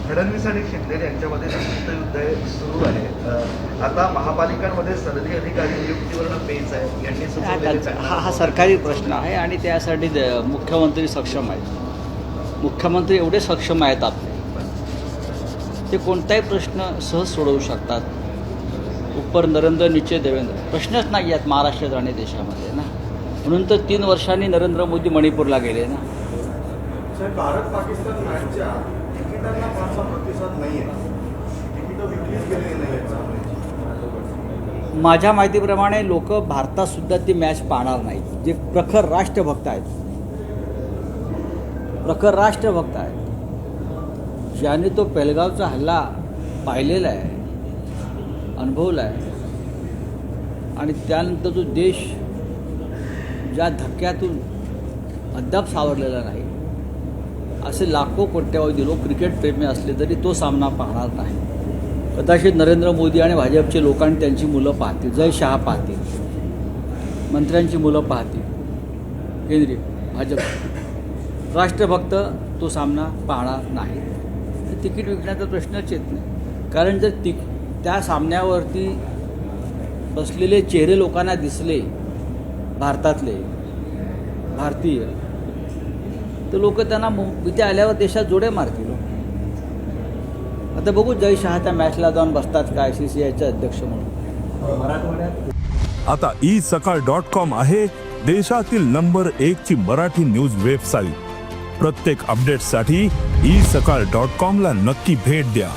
फडणवीस आणि शिंदे यांच्यामध्ये युद्ध सुरू आहे. आता महापालिकांमध्ये सनदी अधिकारी नियुक्तीवरून पेच आहे. यांनी सुचवलेले हा सरकारी प्रश्न आहे आणि त्यासाठी मुख्यमंत्री सक्षम आहेत. मुख्यमंत्री एवढे सक्षम आहेत आपले, ते कोणताही प्रश्न सहज सोडवू शकतात. ऊपर नरेंद्र नीचे देवेंद्र प्रश्नच नाही आहेत महाराष्ट्रात आणि देशामध्ये ना. म्हणून तर 3 वर्षांनी नरेंद्र मोदी मणिपूरला गेले ना. भारत पाकिस्तान मॅचच्या तिकिटांना फारसा प्रतिसाद नाही आहे. तिकीटं विकलीच गेलेली नाही आहेत. माझ्या माहितीप्रमाणे लोक भारतात सुद्धा ती मॅच पाहणार नाहीत, जे प्रखर राष्ट्रभक्त आहेत. प्रखर राष्ट्रभक्त आहेत, ज्याने तो पेहलगावचा हल्ला पाहिलेला आहे, अनुभवला आहे आणि त्यानंतर तो देश ज्या धक्क्यातून अद्याप सावरलेला नाही, असे लाखो कोट्यावधी लोक क्रिकेटप्रेमी असले तरी तो सामना पाहणार नाही. कदाचित नरेंद्र मोदी आणि भाजपचे लोकांनी त्यांची मुलं पाहतील, जय शहा पाहतील, मंत्र्यांची मुलं पाहतील, केंद्रीय भाजप राष्ट्रभक्त तो सामना पाहणार नाही. तिकीट विकण्याचा प्रश्नच येत नाही. कारण जर त्या सामन्यावरती बसलेले चेहरे लोकांना दिसले भारतातले भारतीय, तर लोक त्यांना इथे आल्यावर देशात जोडे मारतील. आता बघू जय शहा त्या मॅचला जाऊन बसतात का ICCIचे अध्यक्ष म्हणून. मराठवाड्यात आता isakal.com आहे देशातील नंबर 1 ची मराठी न्यूज वेबसाईट. प्रत्येक अपडेटसाठी isakal.com ला नक्की भेट द्या.